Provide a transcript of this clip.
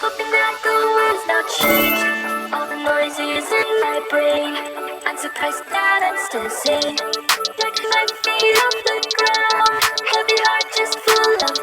Hoping that the world's not changed. All the noises in my brain, I'm surprised that I'm still sane. Like 5 feet off the ground, heavy heart just full of